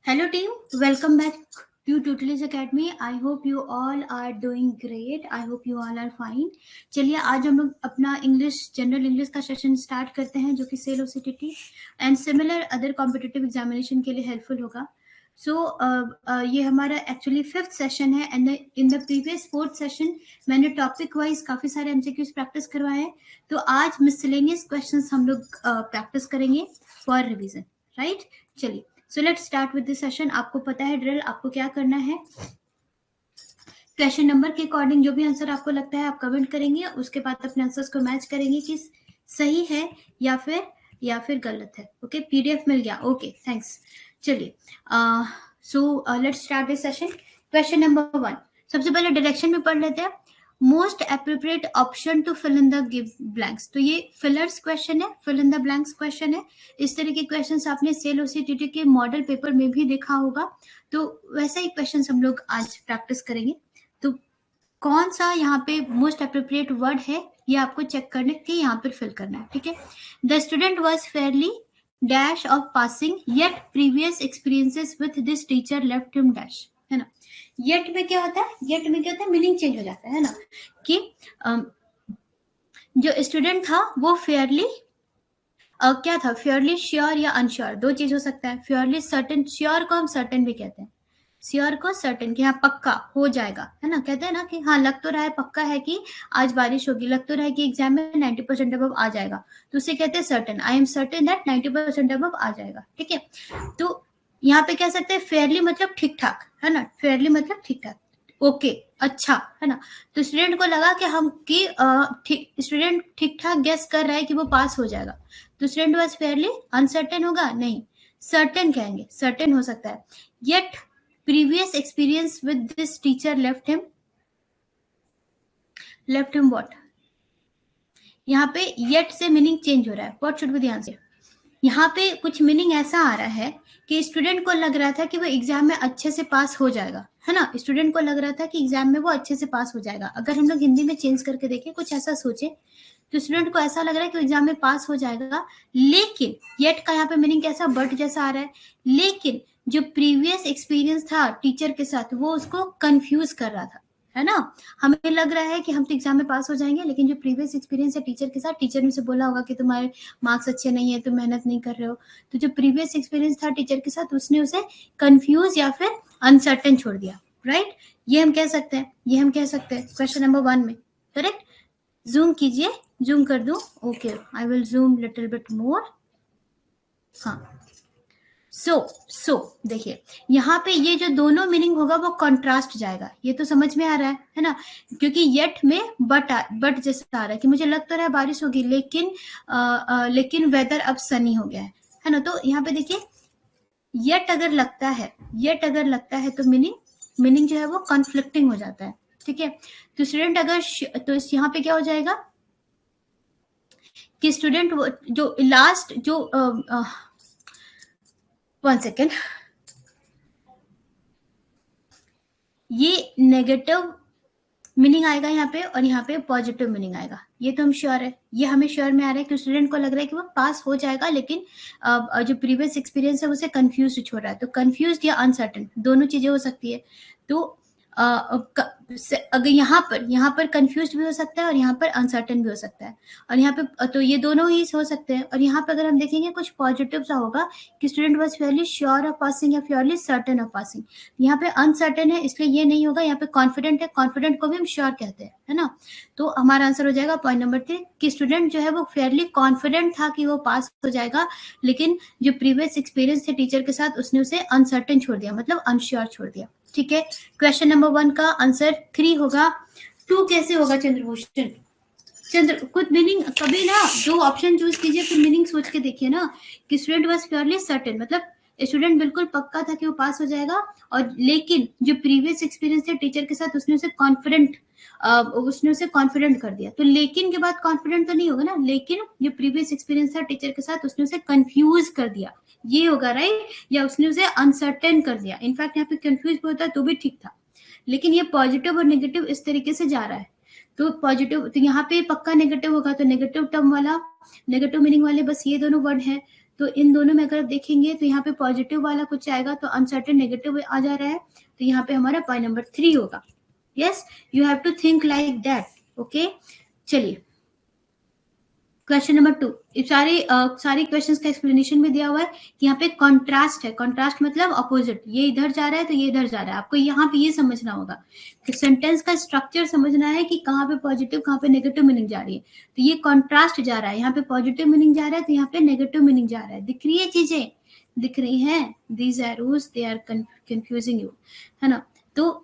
Hello team, welcome back to Tutelage Academy. I hope you all are doing great. I hope you all are fine. चलिए आज हम लोग अपना English general English का session start करते हैं जो कि SAIL OCTT and similar other competitive examination के लिए हेल्पफुल होगा. ये हमारा एक्चुअली 5th सेशन है and in the previous 4th session मैंने टॉपिक वाइज काफी सारे एमसीक्यूज प्रैक्टिस करवाए हैं. तो आज मिसलेनियस क्वेश्चंस हम लोग प्रैक्टिस करेंगे फॉर रिवीजन. राइट, चलिए so let's start with this session. आपको पता है ड्रिल, आपको क्या करना है. क्वेश्चन नंबर के अकॉर्डिंग जो भी आंसर आपको लगता है आप कमेंट करेंगे, उसके बाद अपने आंसर्स को मैच करेंगे कि सही है या फिर गलत है. ओके, पीडीएफ मिल गया. Okay, thanks. चलिए so let's start this session. Question number 1 सबसे पहले डायरेक्शन में पढ़ लेते हैं. Most appropriate option to fill in the give blanks. तो ये फिलर्स क्वेश्चन है, fill in the blanks question है. इस तरह के क्वेश्चंस आपने सेल ओसीटीटी के मॉडल पेपर में भी देखा होगा. तो वैसा ही क्वेश्चंस हम लोग आज प्रैक्टिस करेंगे. तो कौन सा यहाँ पे मोस्ट अप्रोप्रिएट वर्ड है ये आपको चेक करने के यहाँ पर फिल करना है. ठीक है. The student was Fairlie dash of passing yet previous experiences with this teacher left him dash. है ना. येट में क्या होता है, येट में क्या होता है, मीनिंग चेंज हो जाता है ना, कि जो स्टूडेंट था वो फेयरली क्या था, फेयरली श्योर या अनश्योर, दो चीज हो सकता है. फेयरली सर्टेन, श्योर को हम सर्टेन भी कहते हैं, श्योर को सर्टेन कि हाँ पक्का हो जाएगा, है ना. कहते हैं ना कि हाँ लग तो रहा है, पक्का है कि आज बारिश होगी, लग तो रहा है कि एग्जाम में 90% अबव आ जाएगा, तो उसे कहते हैं certain. I am certain that 90% above आ जाएगा. ठीक है. तो यहाँ पे कह सकते हैं फेयरली मतलब ठीक ठाक, है ना. फेयरली मतलब ठीक ठाक, ओके, अच्छा, है ना. तो स्टूडेंट को लगा कि हम कि स्टूडेंट ठीक ठाक गेस कर रहा है कि वो पास हो जाएगा, तो स्टूडेंट वाज फेयरली अनसर्टेन होगा, नहीं, सर्टेन कहेंगे, सर्टेन हो सकता है. Yet previous experience with this teacher left him what. यहाँ पे येट से मीनिंग चेंज हो रहा है. What should be the answer. यहाँ पे कुछ मीनिंग ऐसा आ रहा है कि स्टूडेंट को लग रहा था कि वो एग्जाम में अच्छे से पास हो जाएगा, है ना. स्टूडेंट को लग रहा था कि एग्जाम में वो अच्छे से पास हो जाएगा. अगर हम लोग हिंदी में चेंज करके देखें, कुछ ऐसा सोचे, तो स्टूडेंट को ऐसा लग रहा है कि एग्जाम में पास हो जाएगा, लेकिन येट का यहाँ पे मीनिंग कैसा, बट जैसा आ रहा है. लेकिन जो प्रीवियस एक्सपीरियंस था टीचर के साथ वो उसको कंफ्यूज कर रहा था, है ना. हमें लग रहा है कि हम तो एग्जाम में पास हो जाएंगे, लेकिन जो प्रीवियस एक्सपीरियंस है टीचर के साथ, टीचर ने उसे बोला होगा कि तुम्हारे मार्क्स अच्छे नहीं है, तुम मेहनत नहीं कर रहे हो. तो जो प्रीवियस एक्सपीरियंस था टीचर के साथ, उसने उसे कंफ्यूज या फिर अनसर्टेन छोड़ दिया. राइट, ये हम कह सकते हैं, ये हम कह सकते हैं क्वेश्चन नंबर 1 में. करेक्ट. जूम कीजिए, जूम कर दूं. Okay, I will zoom little bit more. हाँ, सो देखिए यहाँ पे ये जो दोनों मीनिंग होगा वो कंट्रास्ट जाएगा. ये तो समझ में आ रहा है ना, क्योंकि येट में बट जैसा आ रहा है कि मुझे लग तो रहा है बारिश होगी, लेकिन वेदर अब सनी हो गया है ना. तो यहाँ पे देखिए येट अगर लगता है तो मीनिंग जो है वो कॉन्फ्लिक्टिंग हो जाता है. ठीक है. तो स्टूडेंट अगर तो यहाँ पे क्या हो जाएगा कि स्टूडेंट जो लास्ट जो 1 सेकेंड, ये नेगेटिव मीनिंग आएगा यहाँ पे और यहाँ पे पॉजिटिव मीनिंग आएगा. ये तो हम श्योर है, ये हमें श्योर में आ रहा है कि स्टूडेंट को लग रहा है कि वो पास हो जाएगा, लेकिन जो प्रीवियस एक्सपीरियंस है उसे कंफ्यूज छोड़ रहा है. तो कंफ्यूज या अनसर्टेन दोनों चीजें हो सकती है. तो अगर यहाँ पर कंफ्यूज भी हो सकता है और यहाँ पर अनसर्टेन भी हो सकता है, और यहाँ पे तो ये दोनों ही हो सकते हैं. और यहाँ पे अगर हम देखेंगे कुछ पॉजिटिव सा होगा कि student was Fairlie sure of passing या फेयरली सर्टेन ऑफ पासिंग. यहाँ पे अनसर्टेन है इसलिए ये नहीं होगा. यहाँ पे कॉन्फिडेंट है, कॉन्फिडेंट को भी हम श्योर कहते हैं, है ना. तो हमारा आंसर हो जाएगा पॉइंट नंबर 3 कि स्टूडेंट जो है वो फेयरली कॉन्फिडेंट था कि वो पास हो जाएगा, लेकिन जो प्रीवियस एक्सपीरियंस थे टीचर के साथ उसने उसे अनसर्टेन छोड़ दिया, मतलब अनश्योर छोड़ दिया. ठीक है. क्वेश्चन नंबर 1 का आंसर 3 होगा. 2 कैसे होगा चंद्रभूषण? कुछ मीनिंग कभी ना दो ऑप्शन चूज कीजिए, फिर मीनिंग सोच के देखिए ना कि स्टूडेंट वाज प्योरली सर्टेन मतलब स्टूडेंट बिल्कुल पक्का था कि वो पास हो जाएगा, और लेकिन जो प्रीवियस एक्सपीरियंस थे टीचर के साथ उसने उसे कॉन्फिडेंट कर दिया. तो लेकिन के बाद कॉन्फिडेंट तो नहीं होगा ना, लेकिन जो प्रीवियस एक्सपीरियंस था टीचर के साथ उसने उसे कंफ्यूज कर दिया, ये होगा. राइट. या उसने उसे अनसर्टेन कर दिया. इनफैक्ट यहाँ पे कंफ्यूज भी होता तो भी ठीक था, लेकिन ये पॉजिटिव और नेगेटिव इस तरीके से जा रहा है. तो पॉजिटिव, तो यहाँ पे पक्का नेगेटिव होगा, तो नेगेटिव टर्म वाला, नेगेटिव मीनिंग वाले बस ये दोनों वर्ड हैं. तो इन दोनों में अगर देखेंगे तो यहाँ पे पॉजिटिव वाला कुछ आएगा तो अनसर्टेन नेगेटिव आ जा रहा है, तो यहाँ पे हमारा पॉइंट नंबर 3 होगा. Yes, you have to think like that. Okay, चलिए क्वेश्चन नंबर 2. सारी क्वेश्चंस का एक्सप्लेनेशन में दिया हुआ है कि यहाँ पे कॉन्ट्रास्ट है. कॉन्ट्रास्ट मतलब अपोजिट, ये इधर जा रहा है तो ये इधर जा रहा है. आपको यहाँ पे ये समझना होगा कि सेंटेंस का स्ट्रक्चर समझना है कि कहाँ पे पॉजिटिव कहाँ पे नेगेटिव मीनिंग जा रही है. तो ये कॉन्ट्रास्ट जा रहा है, यहाँ पे पॉजिटिव मीनिंग जा रहा है तो यहाँ पे नेगेटिव मीनिंग जा रहा है. दिख रही है चीजें, दिख रही है. These arrows they are confusing you, है ना. तो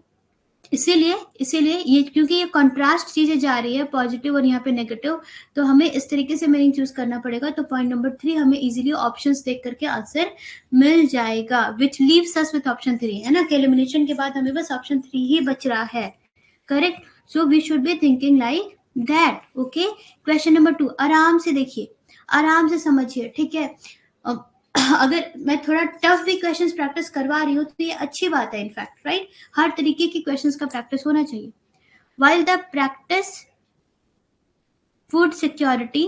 इसीलिए ये क्योंकि ये कंट्रास्ट चीजें जा रही है, पॉजिटिव और यहाँ पे नेगेटिव, तो हमें इस तरीके से मीनिंग चूज करना पड़ेगा. तो पॉइंट नंबर 3 हमें इजीली ऑप्शंस देख करके आंसर मिल जाएगा, विच लीव्स अस विथ ऑप्शन 3, है ना. कि एलिमिनेशन के बाद हमें बस ऑप्शन 3 ही बच रहा है. Correct. So we should be thinking like that. Okay, question number 2 आराम से देखिए, आराम से समझिए, ठीक है. अगर मैं थोड़ा टफ भी क्वेश्चंस प्रैक्टिस करवा रही हूँ तो ये अच्छी बात है, इनफैक्ट, राइट. हर तरीके की क्वेश्चंस का प्रैक्टिस होना चाहिए. While the practice food security,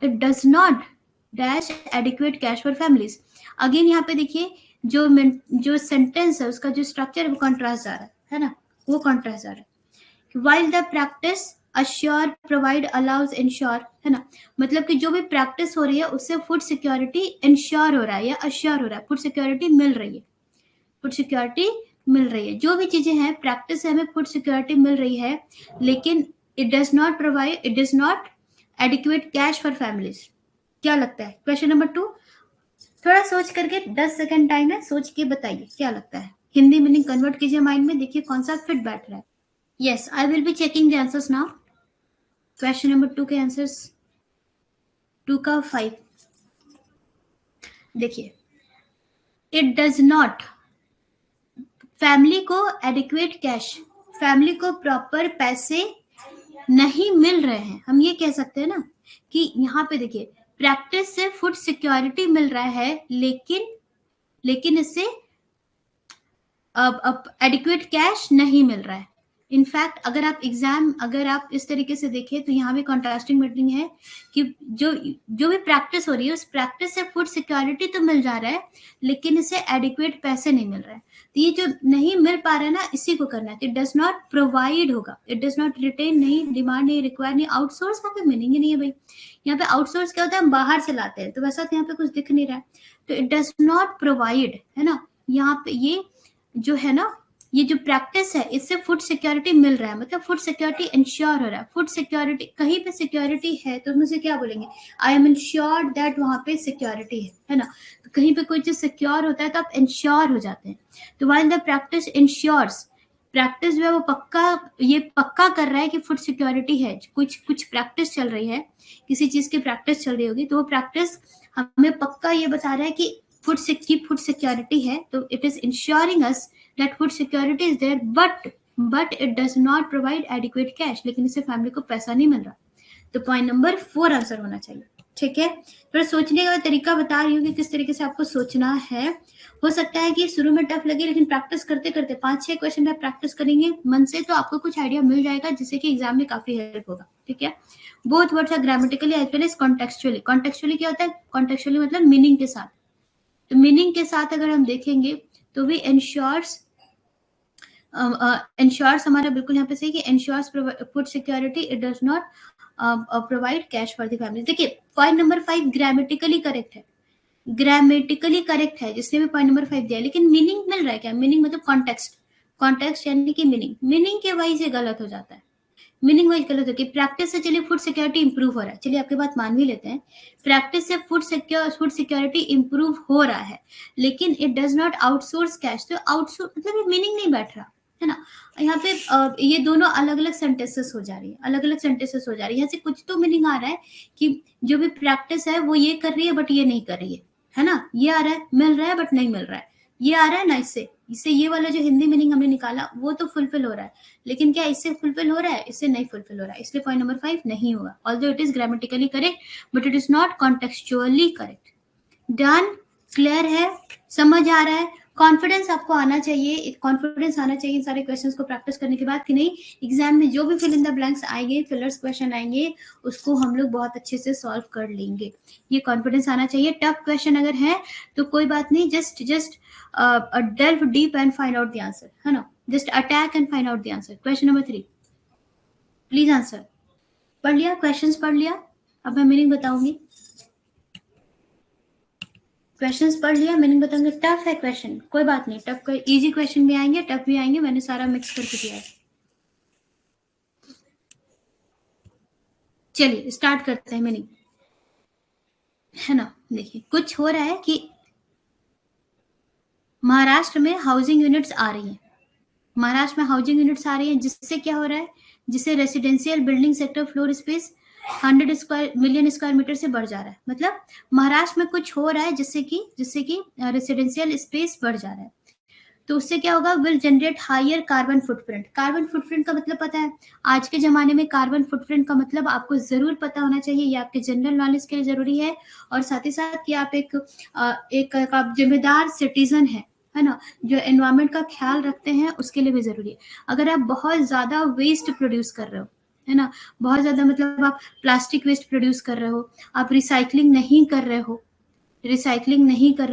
it does not dash adequate cash for families. Again यहाँ पे देखिए जो सेंटेंस है उसका जो स्ट्रक्चर है वो कॉन्ट्रास्ट जा रहा है ना, वो कॉन्ट्रास्ट जा रहा है. While the practice assure, provide, allows, ensure, है ना. मतलब कि जो भी प्रैक्टिस हो रही है उससे फूड सिक्योरिटी इंश्योर हो रहा है या अश्योर हो रहा है, फूड सिक्योरिटी मिल रही है, फूड सिक्योरिटी मिल रही है. जो भी चीजें हैं प्रैक्टिस से हमें फूड सिक्योरिटी मिल रही है, लेकिन it does not provide, it does not adequate cash for families. क्या लगता है क्वेश्चन नंबर 2? थोड़ा सोच करके 10 सेकंड टाइम है, सोच के बताइए क्या लगता है. हिंदी मीनिंग कन्वर्ट कीजिए माइंड में, देखिए कौन सा फिट बैठ रहा है. Yes, I will be checking the answers now. Question number 2 के आंसर्स 2 का 5 देखिए. इट डज नॉट, फैमिली को एडिक्वेट कैश, फैमिली को प्रॉपर पैसे नहीं मिल रहे हैं. हम ये कह सकते हैं ना कि यहाँ पे देखिए प्रैक्टिस से फूड सिक्योरिटी मिल रहा है, लेकिन इससे अब एडिक्वेट कैश नहीं मिल रहा है. इनफैक्ट अगर आप इस तरीके से देखें तो यहाँ भी कॉन्ट्रास्टिंग मीनिंग है कि जो भी प्रैक्टिस हो रही है उस प्रैक्टिस से फूड सिक्योरिटी तो मिल जा रहा है, लेकिन इसे एडिक्वेट पैसे नहीं मिल रहा है. तो ये जो नहीं मिल पा रहा है ना, इसी को करना है. इट डज नॉट प्रोवाइड होगा, इट डज नॉट रिटेन, नहीं डिमांड, नहीं रिक्वायर, नहीं आउटसोर्स. यहाँ पे मीनिंग ही नहीं है भाई. यहाँ पे आउटसोर्स क्या होता है, हम बाहर से लाते हैं, तो वैसा तो यहाँ पे कुछ दिख नहीं रहा है. तो इट डज नॉट प्रोवाइड, है ना. यहाँ पे ये जो है ना, ये जो प्रैक्टिस है इससे फूड सिक्योरिटी मिल रहा है, मतलब फूड सिक्योरिटी इंश्योर हो रहा है. फूड सिक्योरिटी, कहीं पे सिक्योरिटी है तो उसमें से क्या बोलेंगे, आई एम इंश्योर्ड दैट वहां पे सिक्योरिटी है ना. तो कहीं पे कोई चीज सिक्योर होता है तो आप इंश्योर हो जाते हैं. तो while the practice ensures, practice जो है वो पक्का कर रहा है कि फूड सिक्योरिटी है. कुछ प्रैक्टिस चल रही है, किसी चीज की प्रैक्टिस चल रही होगी, तो वो प्रैक्टिस हमें पक्का ये बता रहा है कि फूड सिक्योरिटी है. तो it is ensuring us that food security is there, but it does not provide adequate cash, लेकिन इससे फैमिली को पैसा नहीं मिल रहा. तो पॉइंट नंबर 4 आंसर होना चाहिए. ठीक है, थोड़ा सोचने का तरीका बता रही हूँ कि किस तरीके से आपको सोचना है. हो सकता है कि शुरू में टफ लगे, लेकिन प्रैक्टिस करते करते 5-6 क्वेश्चन आप प्रैक्टिस करेंगे मन से तो आपको कुछ आइडिया मिल जाएगा, जिससे कि एग्जाम में काफी हेल्प होगा. ठीक है, both words are grammatically as well as contextually. Contextually क्या होता है, कॉन्टेक्चुअली मतलब मीनिंग के साथ. तो मीनिंग के साथ अगर हम देखेंगे तो भी इंश्योर्स हमारा बिल्कुल यहाँ पे सही कि ensures food security, it does not provide cash for the family. देखिए पॉइंट नंबर 5 ग्रामेटिकली करेक्ट है, ग्रामेटिकली करेक्ट है जिसने भी पॉइंट नंबर 5 दिया, लेकिन मीनिंग मिल रहा है क्या, मीनिंग मतलब कॉन्टेक्स्ट यानी कि मीनिंग के वाइज ये गलत हो जाता है. मीनिंग वाइज गलत हो कि प्रैक्टिस से चलिए फूड सिक्योरिटी इंप्रूव हो रहा है, चलिए आपके बात मान भी लेते हैं, प्रैक्टिस से फूड सिक्योरिटी इंप्रूव हो रहा है, लेकिन it does not outsource cash. तो आउटसोर्स मतलब मीनिंग नहीं बैठ रहा है ना. यहाँ पे ये दोनों अलग अलग सेंटेंसेस हो जा रही है, अलग अलग सेंटेंसेस हो जा रही है. यहाँ से कुछ तो मीनिंग आ रहा है कि जो भी प्रैक्टिस है वो ये कर रही है बट ये नहीं कर रही है ना. ये आ रहा है, मिल रहा है बट नहीं मिल रहा है, ये आ रहा है ना. इससे ये वाला जो हिंदी मीनिंग हमने निकाला वो तो फुलफिल हो रहा है, लेकिन क्या इससे फुलफिल हो रहा है, इससे नहीं फुलफिल हो रहा है. इसलिए पॉइंट नंबर 5 नहीं होगा. Although it is grammatically correct but it is not contextually correct. Done, clear है, समझ आ रहा है. कॉन्फिडेंस आपको आना चाहिए, कॉन्फिडेंस आना चाहिए इन सारे क्वेश्चंस को प्रैक्टिस करने के बाद कि नहीं एग्जाम में जो भी फिल इन द ब्लैंक्स आएंगे, फिलर्स क्वेश्चन आएंगे, उसको हम लोग बहुत अच्छे से सॉल्व कर लेंगे। ये कॉन्फिडेंस आना चाहिए। टफ क्वेश्चन अगर है तो कोई बात नहीं, just delve deep and find out the answer, है ना, just attack and find out the answer. Question number 3 please answer. पढ़ लिया, क्वेश्चंस पढ़ लिया, अब मैं मीनिंग बताऊंगी। क्वेश्चंस पढ़ लिया, मीनिंग बताऊंगी। टफ है क्वेश्चन, कोई बात नहीं, टफ इजी क्वेश्चन भी आएंगे, टफ भी आएंगे, मैंने सारा मिक्स करके दिया है। चलिए स्टार्ट करते हैं मीनिंग, है ना। देखिए कुछ हो रहा है कि महाराष्ट्र में हाउसिंग यूनिट्स आ रही हैं, महाराष्ट्र में हाउसिंग यूनिट्स आ रही हैं, जिससे क्या हो रहा है, जिससे residential building sector floor space 100 million square metre से बढ़ जा रहा है। मतलब महाराष्ट्र में कुछ हो रहा है जिससे कि रेसिडेंशियल स्पेस बढ़ जा रहा है। तो उससे क्या होगा, will generate higher carbon footprint. Carbon footprint का मतलब पता है, आज के जमाने में कार्बन फुटप्रिंट का मतलब आपको जरूर पता होना चाहिए, ये आपके जनरल नॉलेज के लिए जरूरी है, और साथ ही साथ कि आप एक जिम्मेदार सिटीजन है ना, जो एनवायरमेंट का ख्याल रखते हैं, उसके लिए भी जरूरी है। अगर आप बहुत ज्यादा वेस्ट प्रोड्यूस कर रहे हो, है ना, बहुत ज्यादा मतलब आप प्लास्टिक वेस्ट प्रोड्यूस कर रहे हो, आप रिसाइकलिंग नहीं कर रहे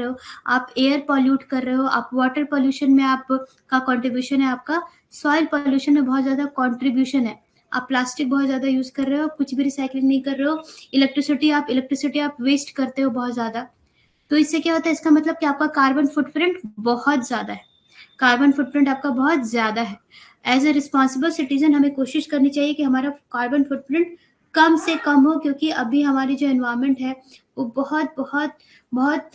हो, आप एयर पॉल्यूट कर रहे हो, आप वाटर पॉल्यूशन में आपका कंट्रीब्यूशन है, आपका सॉइल पॉल्यूशन में बहुत ज्यादा कंट्रीब्यूशन है, आप प्लास्टिक बहुत ज्यादा यूज कर रहे हो, कुछ भी रिसाइकलिंग नहीं कर रहे हो, इलेक्ट्रिसिटी आप वेस्ट करते हो बहुत ज्यादा, तो इससे क्या होता है, इसका मतलब कि आपका कार्बन फुटप्रिंट बहुत ज्यादा है, कार्बन फुटप्रिंट आपका बहुत ज्यादा है। एज ए रिस्पॉन्सिबल सिटीजन हमें कोशिश करनी चाहिए कि हमारा कार्बन फुटप्रिंट कम से कम हो, क्योंकि अभी हमारी जो एनवायरमेंट है वो बहुत बहुत बहुत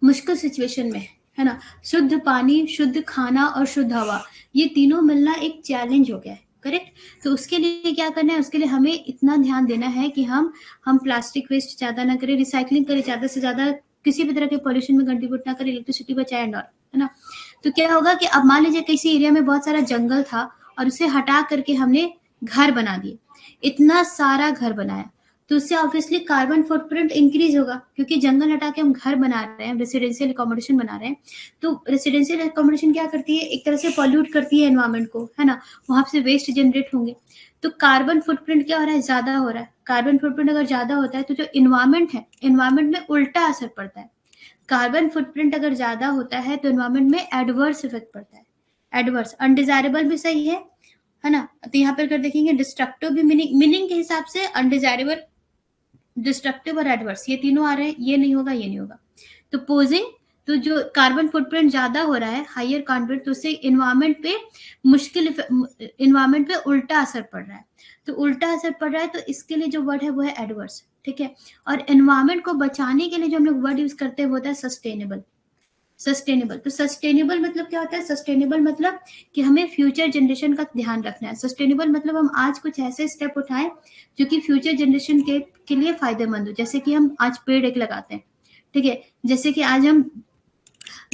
मुश्किल सिचुएशन में है ना। शुद्ध पानी, शुद्ध खाना और शुद्ध हवा, ये तीनों मिलना एक चैलेंज हो गया है, करेक्ट। तो उसके लिए क्या करना है, उसके लिए हमें इतना ध्यान देना है कि हम प्लास्टिक वेस्ट ज्यादा ना करें, रिसाइकलिंग करें, ज्यादा से ज्यादा किसी भी तरह के पॉल्यूशन में कंट्रीब्यूट ना करें, इलेक्ट्रिसिटी बचाए एंड ऑल, है ना। तो क्या होगा कि अब मान लीजिए किसी एरिया में बहुत सारा जंगल था और उसे हटा करके हमने घर बना दिए, इतना सारा घर बनाया, तो उससे ऑब्वियसली कार्बन फुटप्रिंट इंक्रीज होगा, क्योंकि जंगल हटा के हम घर बना रहे हैं, रेसिडेंशियल अकोमोडेशन बना रहे हैं। तो रेसिडेंशियल अकोमोडेशन क्या करती है, एक तरह से पॉल्यूट करती है एनवायरमेंट को, है ना, वहां से वेस्ट जनरेट होंगे, तो कार्बन फुटप्रिंट क्या हो रहा है, ज्यादा हो रहा है। कार्बन फुटप्रिंट अगर ज्यादा होता है तो जो इन्वायरमेंट है, इन्वायरमेंट में उल्टा असर पड़ता है। कार्बन फुटप्रिंट अगर ज्यादा होता है तो इन्वायरमेंट में एडवर्स इफेक्ट पड़ता है, एडवर्स, अनडिजायरेबल भी सही है ना। तो यहाँ पर अगर देखेंगे डिस्ट्रक्टिव भी, मीनिंग के हिसाब से अनडिजायरेबल, डिस्ट्रक्टिव और एडवर्स, ये तीनों आ रहे हैं, ये नहीं होगा, ये नहीं होगा। तो पोजिंग, तो जो कार्बन फुटप्रिंट ज्यादा हो रहा है, हायर कार्बन, तो उससे इन्वायरमेंट पे इन्वायरमेंट पे उल्टा असर पड़ रहा है। तो उल्टा असर पड़ रहा है, तो इसके लिए जो वर्ड है वो है एडवर्स, ठीक है। और एनवायरमेंट को बचाने के लिए जो हम लोग वर्ड यूज करते हैं वो होता है सस्टेनेबल। सस्टेनेबल, तो सस्टेनेबल मतलब क्या होता है, सस्टेनेबल मतलब कि हमें फ्यूचर जनरेशन का ध्यान रखना है। सस्टेनेबल मतलब हम आज कुछ ऐसे स्टेप उठाएं जो कि फ्यूचर जनरेशन के लिए फायदेमंद हो, जैसे कि हम आज पेड़ एक लगाते हैं, ठीक है, जैसे कि आज हम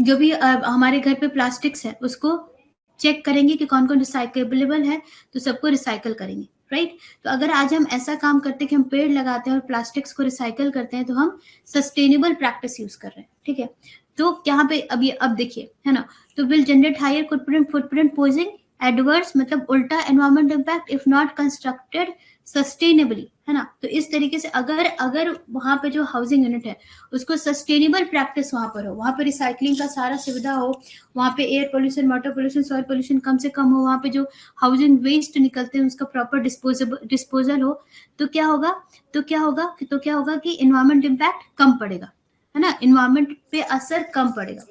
जो भी हमारे घर पे प्लास्टिक्स है उसको चेक करेंगे कि कौन कौन रिसाइकेबल है, तो सबको रिसाइकल करेंगे, राइट। तो अगर आज हम ऐसा काम करते हैं कि हम पेड़ लगाते हैं और प्लास्टिक्स को रिसाइकल करते हैं, तो हम सस्टेनेबल प्रैक्टिस यूज कर रहे हैं, ठीक है। तो यहाँ पे अब देखिए, है ना, तो will generate higher footprint posing adverse मतलब उल्टा environment impact if not constructed sustainably, है ना। तो इस तरीके से अगर वहां पे जो हाउसिंग यूनिट है उसको सस्टेनेबल प्रैक्टिस वहां पर हो, वहां पर रिसाइकलिंग का सारा सुविधा हो, वहां पे air pollution, water pollution, soil pollution कम से कम हो, वहां पे जो हाउसिंग वेस्ट निकलते हैं उसका प्रॉपर डिस्पोजल हो, तो क्या होगा कि इन्वायरमेंट इम्पैक्ट कम पड़ेगा, है ना, इन्वायरमेंट पे असर कम पड़ेगा।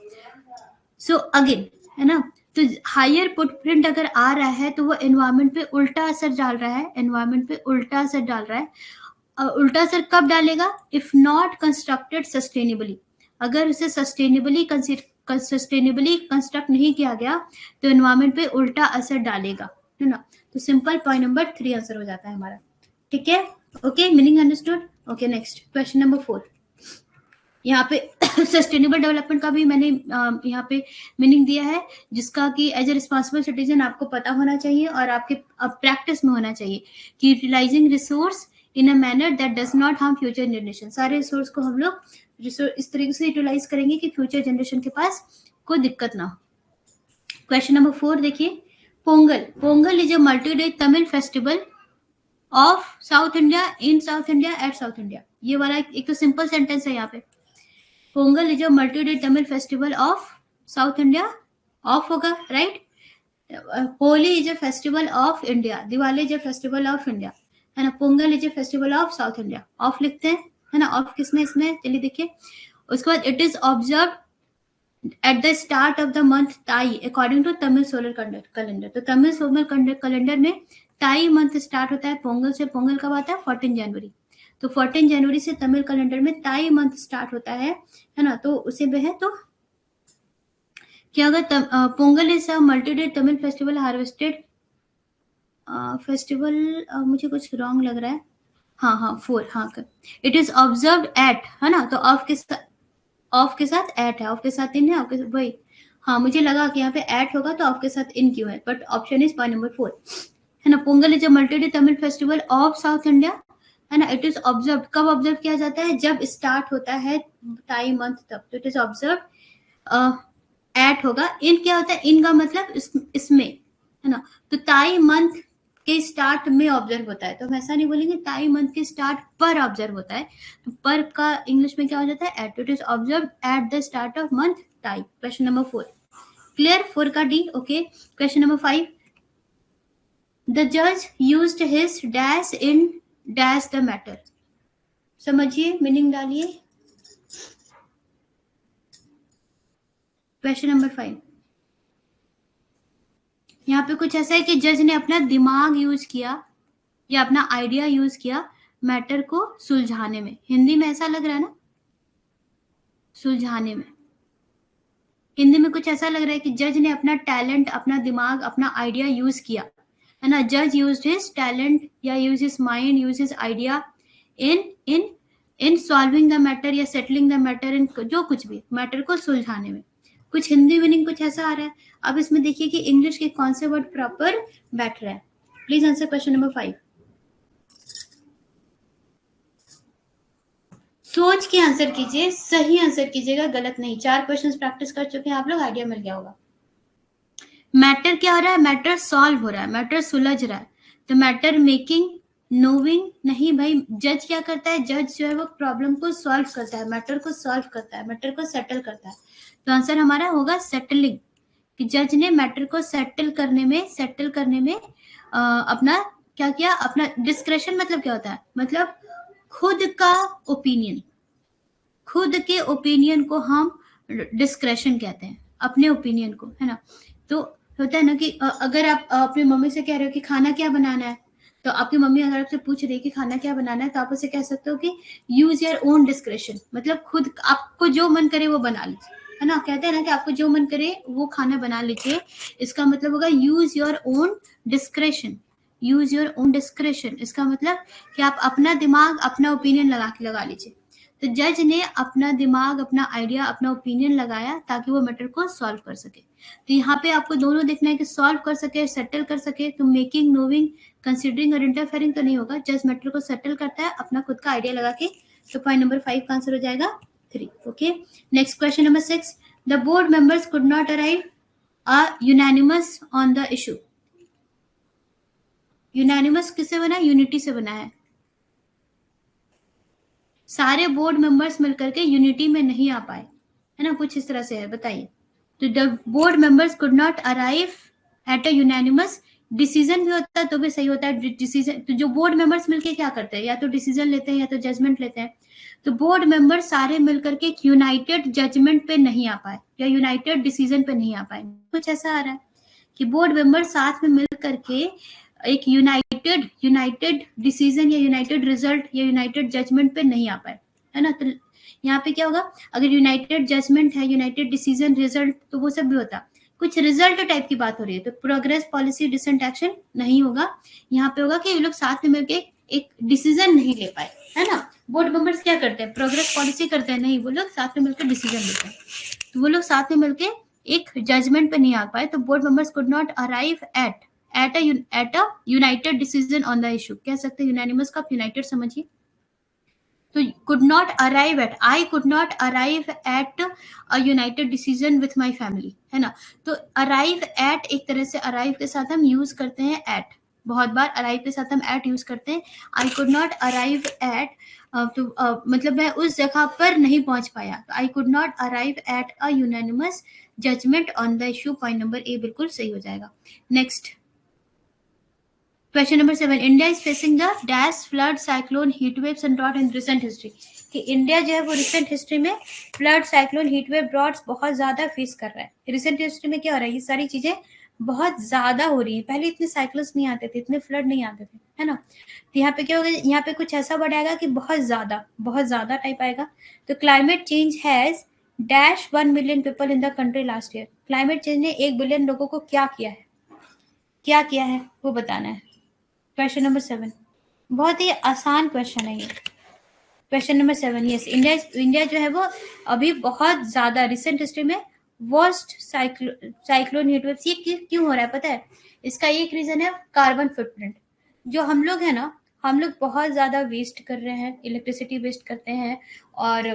सो अगेन, है ना, तो हायर फुटप्रिंट अगर आ रहा है तो वो एनवायरमेंट पे उल्टा असर डाल रहा है, एनवायरमेंट पे उल्टा असर डाल रहा है। उल्टा असर कब डालेगा, इफ नॉट कंस्ट्रक्टेड सस्टेनेबली, अगर उसे सस्टेनेबली कंस्ट्रक्ट नहीं किया गया तो एनवायरमेंट पे उल्टा असर डालेगा, है ना। तो सिंपल पॉइंट नंबर 3 आंसर हो जाता है हमारा, ठीक है। Okay, meaning understood. Okay, next question number 4। यहाँ पे सस्टेनेबल डेवलपमेंट का भी मैंने यहाँ पे मीनिंग दिया है, जिसका कि एज ए रिस्पॉन्सिबल सिटीजन आपको पता होना चाहिए और आपके प्रैक्टिस में होना चाहिए कि utilising resource in a manner that does not harm future generation. सारे रिसोर्स को हम लोग इस तरीके से यूटिलाइज करेंगे कि फ्यूचर जनरेशन के पास कोई दिक्कत ना हो। क्वेश्चन नंबर 4 देखिए, Pongal. Pongal is a multi day Tamil festival of south India, in south India, at south India. ये वाला एक तो सिंपल सेंटेंस है यहाँ पे। Pongal is a multi day Tamil festival of south India, of होगा, right. Holi is a festival of India, Diwali is a festival of India, है ना। Pongal is a festival of south India, of लिखते हैं, है ना। ऑफ किसमें, इसमें, चलिए देखिए। उसके बाद it is observe at the start of the month Tai according to Tamil solar calendar। तो तमिल सोलर कैलेंडर में ताई मंथ स्टार्ट होता है पोंगल से। पोंगल कब आता है? 14 जनवरी। तो 14 जनवरी से तमिल कैलेंडर में ताई मंथ स्टार्ट होता है ना। तो उसे में है, तो क्या होगा? Pongal is a multi day Tamil festival harvested festival. मुझे कुछ रॉन्ग लग रहा है। हाँ 4, हाँ। इट इज ऑब्जर्व एट, है ना। तो ऑफ के साथ एट है, ऑफ के साथ इन है, ऑफ के साथ वही। हाँ, मुझे लगा कि यहाँ पे एट होगा तो ऑफ के साथ इन क्यों है, but option is point number 4, है ना। Pongal is a multi day Tamil festival of south India, है ना। इट इज ऑब्जर्व, कब ऑब्जर्व किया जाता है? जब स्टार्ट होता है ताई मंथ तब। तो इट इज ऑब्जर्व एट होगा। इन क्या होता है? इन का मतलब इसमें, है ना। तो ताई मंथ के स्टार्ट में ऑब्जर्व होता है, तो हम ऐसा नहीं बोलेंगे ताई मंथ के स्टार्ट पर ऑब्जर्व होता है। तो पर का इंग्लिश में क्या हो जाता है? At. It is observe at the start of month Thai. Question number 4 clear? 4 का D, okay. Question number 5, the जज used his dash in dash the matter. समझिए, मीनिंग डालिए। क्वेश्चन नंबर 5, यहाँ पे कुछ ऐसा है कि जज ने अपना दिमाग यूज किया या अपना आइडिया यूज किया मैटर को सुलझाने में। हिंदी में ऐसा लग रहा है ना, सुलझाने में। हिंदी में कुछ ऐसा लग रहा है कि जज ने अपना टैलेंट, अपना दिमाग, अपना आइडिया यूज किया, है ना। जज यूज्ड हिज टैलेंट या use his mind, use his idea in in in solving the matter या सेटलिंग द मैटर, इन जो कुछ भी मैटर को सुलझाने में। कुछ हिंदी मीनिंग कुछ ऐसा आ रहा है। अब इसमें देखिए कि इंग्लिश के कौन से वर्ड प्रॉपर बैठ रहा है। Please answer question number 5। सोच के आंसर कीजिए, सही आंसर कीजिएगा, गलत नहीं। 4 क्वेश्चंस प्रैक्टिस कर चुके हैं आप लोग, आइडिया मिल गया होगा। मैटर क्या हो रहा है? मैटर सॉल्व हो रहा है, मैटर सुलझ रहा है। तो मैटर मेकिंग, नोविंग नहीं भाई। जज क्या करता है? जज जो है वो प्रॉब्लम को सॉल्व करता है, मैटर को सॉल्व करता है, मैटर को सेटल करता है। तो आंसर हमारा होगा सेटलिंग, कि जज ने मैटर को सेटल करने में अपना क्या किया? अपना डिस्क्रेशन मतलब क्या होता है? मतलब खुद का ओपिनियन, खुद के ओपिनियन को हम डिस्क्रेशन कहते हैं, अपने ओपिनियन को, है ना। तो होता है ना कि अगर आप अपनी मम्मी से कह रहे हो कि खाना क्या बनाना है, तो आपकी मम्मी अगर आपसे पूछ रही है कि खाना क्या बनाना है, तो आप उसे कह सकते हो कि यूज योर ओन डिस्क्रेशन। मतलब खुद आपको जो मन करे वो बना लीजिए, है ना। कहते हैं ना कि आपको जो मन करे वो खाना बना लीजिए। इसका मतलब होगा use your own discretion, use your own discretion. इसका मतलब कि आप अपना दिमाग, अपना ओपिनियन लगा लीजिए। तो जज ने अपना दिमाग, अपना आइडिया, अपना ओपिनियन लगाया ताकि वो मैटर को सॉल्व कर सके। तो यहाँ पे आपको दोनों देखना है कि सॉल्व कर सके, सेटल कर सके। तो मेकिंग, नोविंग, कंसिडरिंग और इंटरफेयरिंग तो नहीं होगा। जज मैटर को सेटल करता है अपना खुद का आइडिया लगा के। तो पॉइंट नंबर 5 का आंसर हो जाएगा 3, okay. Next question number 6, the board members could not arrive unanimous on the issue. Unanimous किससे बना? यूनिटी से बना है। सारे बोर्ड मेंबर्स मिलकर के यूनिटी में नहीं आ पाए, है ना। कुछ इस तरह से है, बताइए। तो the board members could not arrive at a unanimous decision भी होता है तो भी सही होता है डिसीजन। तो जो बोर्ड मेंबर्स मिलकर क्या करते हैं? या तो डिसीजन लेते हैं या तो जजमेंट लेते हैं। तो बोर्ड मेंबर्स सारे मिलकर के एक यूनाइटेड जजमेंट पे नहीं आ पाए या यूनाइटेड डिसीजन पे नहीं आ पाए। कुछ ऐसा आ रहा है कि बोर्ड मेंबर साथ में मिल करके एक यूनाइटेड डिसीजन या यूनाइटेड रिजल्ट या यूनाइटेड जजमेंट पे नहीं आ पाए, है ना। तो यहाँ पे क्या होगा? अगर यूनाइटेड जजमेंट है, यूनाइटेड डिसीजन, रिजल्ट, तो वो सब भी होता। कुछ रिजल्ट टाइप की बात हो रही है, तो प्रोग्रेस, पॉलिसी, डिसेंट एक्शन नहीं होगा। यहाँ पे होगा कि ये लोग साथ में मिलके एक डिसीजन नहीं ले पाए, है ना। बोर्ड मेंबर्स क्या करते हैं? प्रोग्रेस, पॉलिसी करते हैं? नहीं, वो लोग साथ में मिलकर डिसीजन लेते हैं। तो वो लोग साथ में मिलके एक जजमेंट पे नहीं आ पाए। तो board members could not arrive at a United decision on the issue. कह सकते हैं यूनानिमस का, आप यूनाइटेड समझिए। तो could not arrive at, I could not arrive at a united decision with my family, है ना. तो arrive at एक तरह से arrive के साथ हम यूज करते हैं at, बहुत बार arrive के साथ हम at यूज करते हैं. I could not arrive at, तो मतलब मैं उस जगह पर नहीं पहुंच पाया. I could not arrive at a unanimous judgment on the issue. Point number A बिल्कुल सही हो जाएगा. Next question number 7. India is facing the dash flood cyclone heat waves and drought in recent history. कि India जो है वो recent history में flood cyclone heat wave droughts बहुत ज्यादा फेस कर रहा है. रिसेंट हिस्ट्री में क्या हो रहा है, ये सारी चीजें बहुत ज्यादा हो रही है. पहले इतने साइक्लोन्स नहीं आते थे, इतने फ्लड नहीं आते थे, है ना. तो यहाँ पे क्या होगा, यहाँ पे कुछ ऐसा वर्ड आएगा कि बहुत ज्यादा टाइप आएगा. तो climate change has dash 1 million people in the country last year. Climate change ने 1 बिलियन लोगों को क्या किया है वो बताना है. क्वेश्चन नंबर 7 बहुत ही आसान क्वेश्चन है ये. Question number 7. यस, इंडिया जो है वो अभी बहुत ज्यादा रिसेंट हिस्ट्री में वर्स्ट साइक्लोन हीट वेव्स. ये क्यों हो रहा है पता है? इसका एक रीजन है कार्बन फुटप्रिंट. जो हम लोग है ना, हम लोग बहुत ज्यादा वेस्ट कर रहे हैं, इलेक्ट्रिसिटी वेस्ट करते हैं और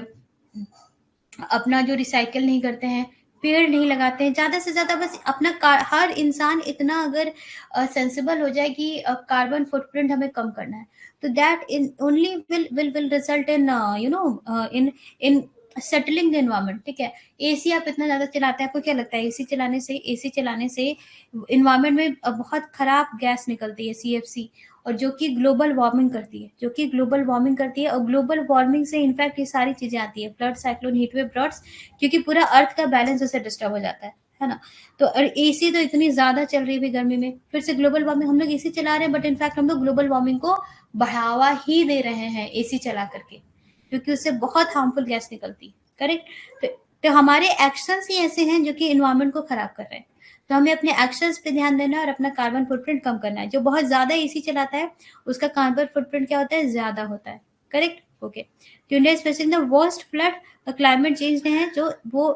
अपना जो रिसाइकल नहीं करते हैं, पेड़ नहीं लगाते हैं ज्यादा से ज्यादा. बस अपना हर इंसान इतना अगर सेंसिबल हो जाए कि कार्बन फुटप्रिंट हमें कम करना है, तो that in only will result in in settling the environment. ठीक है, एसी आप इतना ज्यादा चलाते हैं, आपको क्या लगता है एसी चलाने से एनवायरमेंट में बहुत खराब गैस निकलती है, सीएफसी, और जो कि ग्लोबल वार्मिंग करती है और ग्लोबल वार्मिंग से इनफैक्ट ये सारी चीजें आती है, flood cyclone heat wave droughts, क्योंकि पूरा अर्थ का बैलेंस उससे डिस्टर्ब हो जाता है ना. तो एसी तो इतनी ज्यादा चल रही है गर्मी में, फिर से ग्लोबल वार्मिंग. हम लोग एसी चला रहे हैं बट इनफैक्ट हम लोग ग्लोबल वार्मिंग को बढ़ावा ही दे रहे हैं एसी चला करके, क्योंकि उससे बहुत हार्मफुल गैस निकलती है. करेक्ट. तो हमारे एक्शंस ही ऐसे हैं जो कि एनवायरमेंट को खराब कर रहे हैं. तो हमें अपने एक्शंस पे ध्यान देना है और अपना कार्बन फुटप्रिंट कम करना है. जो बहुत ज्यादा एसी चलाता है उसका कार्बन फुटप्रिंट क्या होता है, ज्यादा होता है. करेक्ट. ओके. तो India is facing the worst flood climate change ने है जो वो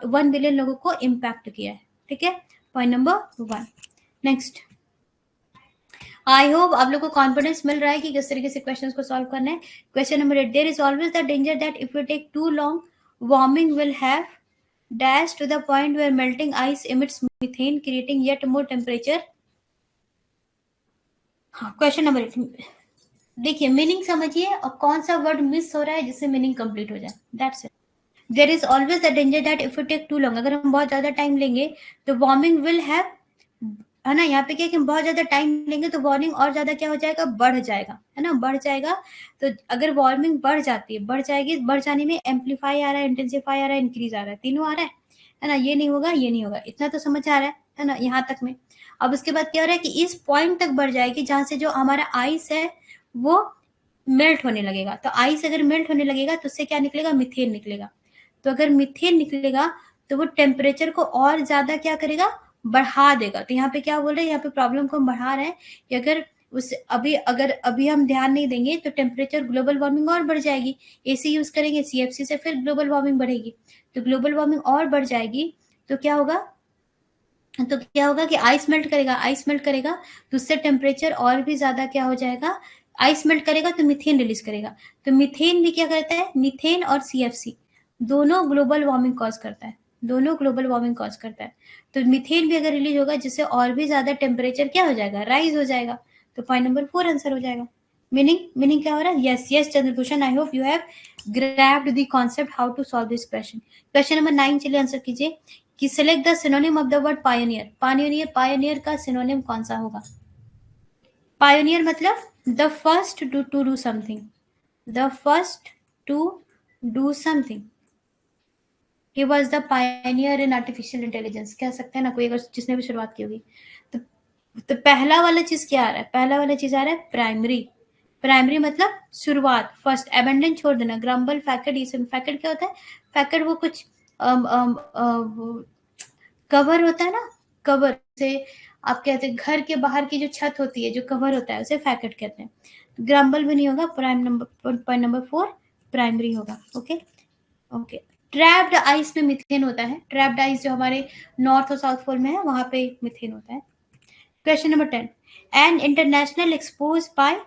1 बिलियन लोगों को इम्पैक्ट किया है. ठीक है, point number 1. Next, I hope आप लोग को कॉन्फिडेंस मिल रहा है कि किस तरीके से क्वेश्चंस को सॉल्व करना है. Question number 8. There is always the danger that if you take too long warming will have dash to the point where melting ice emits methane creating yet more temperature. हाँ, question number 8. देखिए meaning समझिए और कौन सा word miss हो रहा है जिससे मीनिंग कंप्लीट हो जाए. That's it. There is always the danger that if you take too long, अगर हम बहुत ज्यादा टाइम लेंगे तो वार्मिंग विल हैव, है ना. यहाँ पे क्या कि हम बहुत ज्यादा टाइम लेंगे तो वार्मिंग और ज्यादा क्या हो जाएगा, बढ़ जाएगा, है ना, बढ़ जाएगा. तो अगर वार्मिंग बढ़ जाएगी, बढ़ जाने में एम्पलीफाई आ रहा है, इंटेंसिफाई आ रहा है, इंक्रीज आ रहा है, तीनों आ रहा है ना. ये नहीं होगा, इतना तो समझ आ रहा है ना, यहाँ तक में. अब उसके बाद क्या हो रहा है कि इस पॉइंट तक बढ़ जाएगी जहां से जो हमारा आइस है वो मेल्ट होने लगेगा. तो आइस अगर मेल्ट होने लगेगा तो उससे क्या निकलेगा, मिथेन निकलेगा. तो अगर मिथेन निकलेगा तो वो टेम्परेचर को और ज्यादा क्या करेगा, बढ़ा देगा. तो यहाँ पे क्या बोल रहे हैं, यहाँ पे प्रॉब्लम को हम बढ़ा रहे हैं कि अगर अभी हम ध्यान नहीं देंगे तो टेम्परेचर, ग्लोबल वार्मिंग और बढ़ जाएगी. एसी यूज करेंगे, सीएफसी से फिर ग्लोबल वार्मिंग बढ़ेगी. तो ग्लोबल वार्मिंग और बढ़ जाएगी तो क्या होगा कि आइस मेल्ट करेगा तो उससे टेम्परेचर और भी ज्यादा क्या हो जाएगा, आइस मेल्ट करेगा तो मीथेन रिलीज करेगा. तो मीथेन भी क्या करता है, मीथेन और सीएफसी दोनों ग्लोबल वार्मिंग कॉज करता है. तो मीथेन भी अगर रिलीज होगा जिससे और भी ज्यादा टेम्परेचर क्या हो जाएगा, राइज हो जाएगा. तो पॉइंट नंबर 4 आंसर हो जाएगा. मीनिंग क्या हो रहा है. Yes Chandrabhushan, I hope you have grabbed the concept how to solve this question. Question number 9 चलिए आंसर कीजिए कि select the synonym of the word pioneer. Pioneer का सिनोनिम कौन सा होगा. पायोनियर मतलब the first to do something, he was the pioneer in artificial intelligence. कह सकते हैं ना, कोई अगर जिसने भी शुरुआत की होगी. तो पहला वाला चीज क्या आ रहा है, प्राइमरी मतलब शुरुआत, फर्स्ट. एबेंडन छोड़ देना, ग्रम्बल, फैकेट. ये फैकेट क्या होता है, फैकेट वो कुछ कवर होता है ना, कवर से आप कहते हैं घर के बाहर की जो छत होती है, जो कवर होता है, उसे फैकेट कहते हैं. ग्रम्बल भी नहीं होगा. पॉइंट नंबर 4 प्राइमरी होगा. ओके. ट्रैप्ड आइस में मिथेन होता है. ट्रैप्ड आइस जो हमारे नॉर्थ और साउथ पोल में है वहां पे मिथेन होता है. Question number 10. An international expose by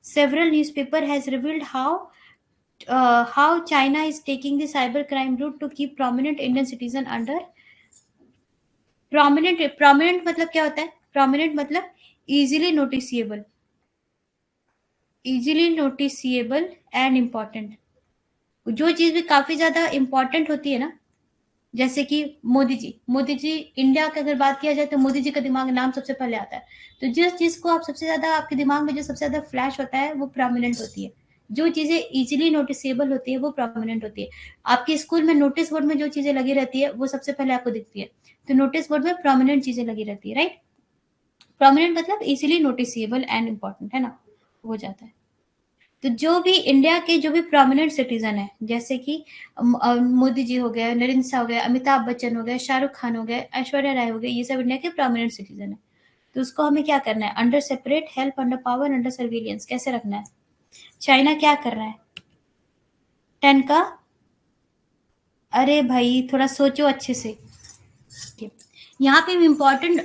several newspaper has revealed how how China is taking the cybercrime route to keep prominent Indian citizen under prominent मतलब क्या होता है? prominent मतलब easily noticeable and important. जो चीज भी काफी ज्यादा इंपॉर्टेंट होती है ना, जैसे कि मोदी जी इंडिया की अगर बात किया जाए तो मोदी जी का दिमाग नाम सबसे पहले आता है। तो जिस चीज को आप सबसे ज्यादा आपके दिमाग में जो सबसे ज्यादा फ्लैश होता है वो प्रोमिनेंट होती है। जो चीजें इजीली नोटिसेबल होती है वो प्रोमिनेंट होती है। आपके स्कूल में नोटिस बोर्ड में जो चीजें लगी रहती है वो सबसे पहले आपको दिखती है। तो नोटिस बोर्ड में प्रोमिनेंट चीजें लगी रहती है, राइट। प्रोमिनेंट मतलब इजीली नोटिसेबल एंड इम्पोर्टेंट, है ना, हो जाता है। तो जो भी इंडिया के जो भी प्रोमिनेंट सिटीजन है, जैसे कि मोदी जी हो गए, नरेंद्र शाह हो गए, अमिताभ बच्चन हो गए, शाहरुख खान हो गए, ऐश्वर्या राय हो गए, ये सब इंडिया के प्रोमिनेंट सिटीजन है। तो उसको हमें क्या करना है? Under separate, help under power, under surveillance कैसे रखना है? चाइना क्या कर रहा है? 10 का, अरे भाई थोड़ा सोचो अच्छे से। यहाँ पे इम्पोर्टेंट,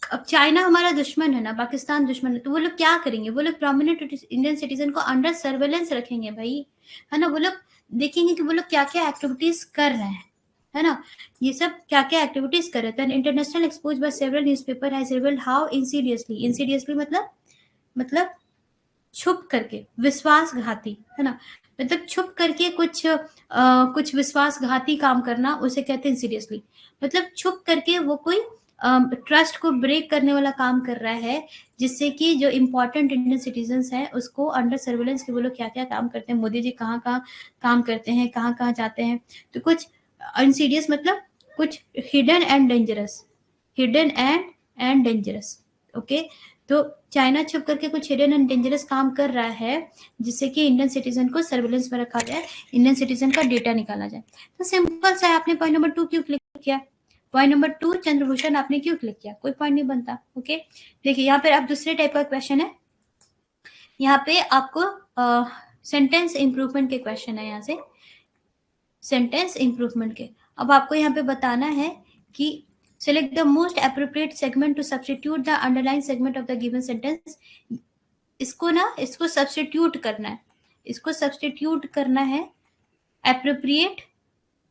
अब चाइना हमारा दुश्मन है ना, पाकिस्तान दुश्मन है, तो वो लोग क्या करेंगे? वो लोग प्रोमिनेंट इंडियन सिटीजन को अंडर सर्वेलेंस रखेंगे भाई, है ना। वो लोग देखेंगे कि वो लोग क्या क्या एक्टिविटीज कर रहे हैं, है ना। ये सब क्या क्या एक्टिविटीज कर रहे थे। International expose by several newspaper has revealed how insidiously मतलब छुप करके, विश्वासघाती, है ना, मतलब छुप करके कुछ विश्वासघाती काम करना, उसे कहते हैं इंसीडियसली। मतलब छुप करके वो कोई ट्रस्ट को ब्रेक करने वाला काम कर रहा है, जिससे कि जो इम्पोर्टेंट इंडियन सिटीजन्स हैं उसको अंडर सर्विलेंस के वो लोग क्या क्या काम करते हैं, मोदी जी कहाँ कहाँ काम करते हैं, कहाँ कहाँ जाते हैं। तो कुछ इंसीडियस मतलब कुछ हिडन एंड डेंजरस, ओके। तो चाइना छुप करके कुछ हिडन एंड डेंजरस काम कर रहा है, जिससे कि इंडियन सिटीजन को सर्विलेंस में रखा जाए, इंडियन सिटीजन का डेटा निकाला जाए। तो सिंपल सा है। आपने पॉइंट नंबर 2 क्यों क्लिक किया? पॉइंट नंबर 2 चंद्रभूषण आपने क्यों क्लिक किया? कोई पॉइंट नहीं बनता, ओके। देखिए यहाँ पे आप दूसरे टाइप का क्वेश्चन है, यहाँ पे आपको सेंटेंस इंप्रूवमेंट के क्वेश्चन है, यहाँ से सेंटेंस इंप्रूवमेंट के। अब आपको यहाँ पे बताना है कि select the most appropriate segment to substitute the underlying segment of the given sentence. इसको सब्सटीट्यूट करना है, इसको सब्सटीट्यूट करना है appropriate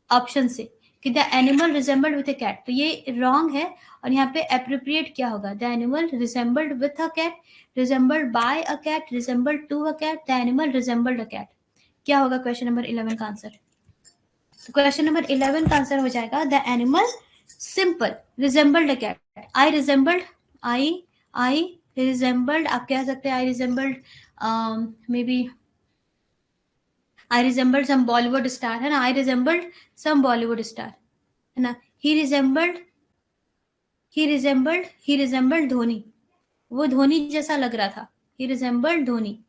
ऑप्शन से, कि the animal resembled with a cat, तो ये रॉन्ग है। और यहाँ पे appropriate क्या होगा? The animal resembled with a cat, resembled by a cat, resembled to a cat, the animal resembled a cat. क्या होगा क्वेश्चन नंबर 11 का आंसर? तो क्वेश्चन नंबर 11 का आंसर हो जाएगा the animal simple resembled a cat. I resembled, आप कह सकते हैं I resembled, may be I resembled some Bollywood star, है ना, I resembled some Bollywood star, है ना। ही रिजेंबल्ड धोनी, वो धोनी जैसा लग रहा था, ही रिजेंबल्ड धोनी।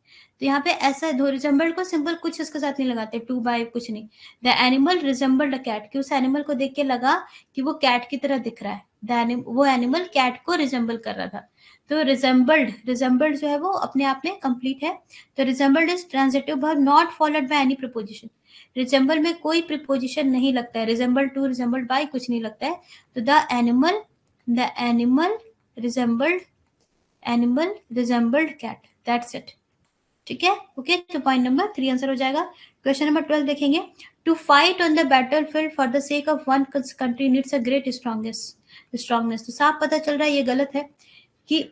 तो यहाँ पे ऐसा रिजेंबल्ड को सिंपल कुछ उसके साथ नहीं लगाते, टू बाय कुछ नहीं। The animal resembled a cat, कि उस एनिमल को देख के लगा कि वो कैट की तरह दिख रहा है, वो एनिमल कैट को रिजेंबल कर रहा था। तो रिजेंबल्ड जो है वो अपने आप में कंप्लीट है। तो resembled is transitive verb not followed by any preposition. Resemble में कोई प्रीपोजिशन नहीं लगता है, रिजेंबल टू, रिजेंबल बाय कुछ नहीं लगता है। तो the animal resembled cat, that's it, ठीक है, ओके। तो पॉइंट नंबर 3 आंसर हो जाएगा। क्वेश्चन नंबर 12 देखेंगे। To fight on the battlefield for the sake of one country needs a great strongness. तो साफ पता चल रहा है ये गलत है, कि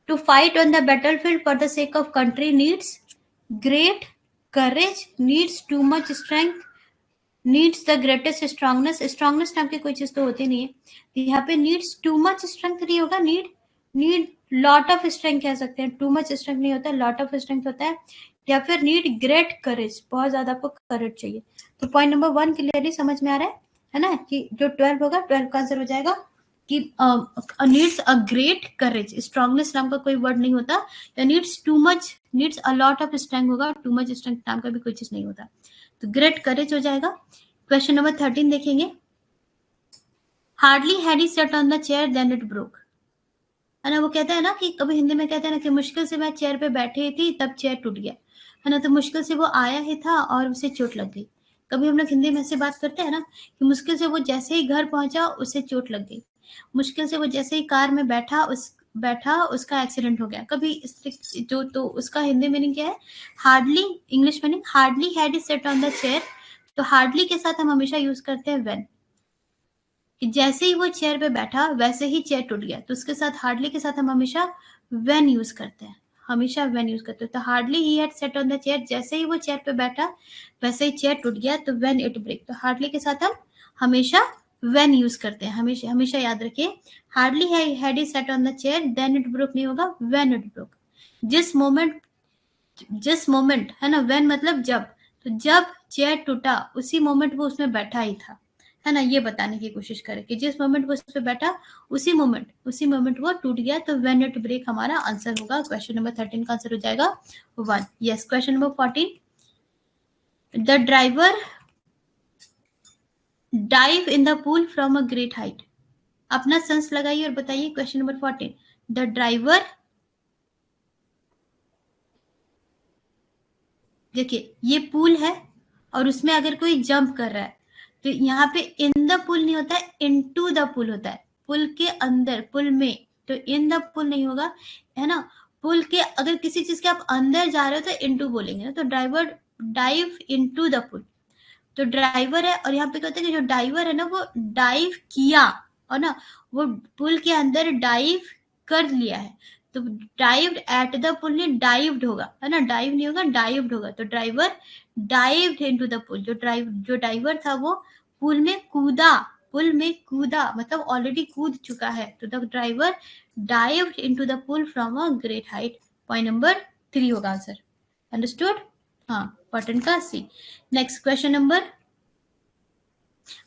to fight on the battlefield for the sake of country needs great courage, needs too much strength, needs the greatest strongness नाम की कोई चीज तो होती नहीं है। तो यहाँ पे नीड्स टू मच स्ट्रेंथ नहीं होगा, नीड लॉट ऑफ स्ट्रेंथ कह सकते हैं। टू मच स्ट्रेंथ नहीं होता, लॉट ऑफ स्ट्रेंथ होता है। या फिर नीड ग्रेट करेज, बहुत ज्यादा आपको करेज चाहिए। तो पॉइंट नंबर 1 क्लियरली समझ में आ रहा है ना, कि जो 12 होगा, 12 का आंसर हो जाएगा कि needs a great courage. Strongness नाम का कोई वर्ड नहीं होता, या needs too much, needs a lot of strength होगा, टू मच स्ट्रेंथ नाम का भी कोई चीज नहीं होता। तो ग्रेट करेज हो जाएगा। क्वेश्चन नंबर 13 देखेंगे। Hardly had he set on the chair then it broke, है ना। वो कहता है ना कि कभी हिंदी में कहते हैं ना कि मुश्किल से मैं चेयर पे बैठी थी तब चेयर टूट गया, है ना। तो मुश्किल से वो आया ही था और उसे चोट लग गई। कभी हम लोग हिंदी में ऐसे बात करते हैं ना कि मुश्किल से वो जैसे ही घर पहुंचा उसे चोट लग गई, मुश्किल से वो जैसे ही कार में बैठा उसका एक्सीडेंट हो गया, कभी जो, तो उसका हिंदी मीनिंग क्या है? Hardly, English meaning hardly had he set on the chair. तो हार्डली के साथ हम हमेशा यूज करते हैं व्हेन, कि जैसे ही वो चेयर पे बैठा वैसे ही चेयर टूट गया, तो उसके साथ हार्डली के साथ हम हमेशा व्हेन यूज करते हैं, हमेशा व्हेन यूज करते हैं। तो hardly he had set on the chair, जैसे ही वो चेयर पे बैठा वैसे ही चेयर टूट गया, तो व्हेन इट ब्रेक। तो हार्डली के साथ हम हमेशा व्हेन यूज करते हैं, हमेशा हमेशा याद रखिए। Hardly had he set on the chair, then it broke नहीं होगा, व्हेन इट ब्रोक। जिस मोमेंट है ना, व्हेन मतलब जब, तो जब चेयर टूटा उसी मोमेंट वो उसमें बैठा ही था, है ना, ये बताने की कोशिश करें कि जिस मोमेंट वो उस पे बैठा उसी मोमेंट वो टूट गया। तो व्हेन इट ब्रेक हमारा आंसर होगा। क्वेश्चन नंबर 13 का आंसर हो जाएगा 1। Yes, question number 14, the driver dive in the pool from a great height. अपना सेंस लगाइए और बताइए क्वेश्चन नंबर 14, द ड्राइवर, देखिए ये पूल है और उसमें अगर कोई जंप कर रहा है तो यहाँ पे इन द पुल नहीं होता है, इनटू द पुल होता है, पुल के अंदर, पुल में। तो इन द पुल नहीं होगा, है ना, पुल के अगर किसी चीज के आप अंदर जा रहे हो तो इनटू बोलेंगे ना। तो ड्राइवर डाइव इनटू द पुल, तो ड्राइवर है और यहाँ पे कहते हैं कि जो डाइवर है ना वो डाइव किया, और ना वो पुल के अंदर डाइव कर लिया है। तो डाइव्ड एट द पुल नहीं, डाइव्ड होगा, है ना, डाइव नहीं होगा, डाइव्ड होगा। तो ड्राइवर डाइव्ड इनटू द पुल, जो डाइवर था वो पुल में कूदा, पुल में कूदा मतलब ऑलरेडी कूद चुका है। तो the driver dived into the pool from a great height. Point number 3 होगा आंसर। अंडरस्टूड? हाँ, बटन का सी। नेक्स्ट क्वेश्चन नंबर,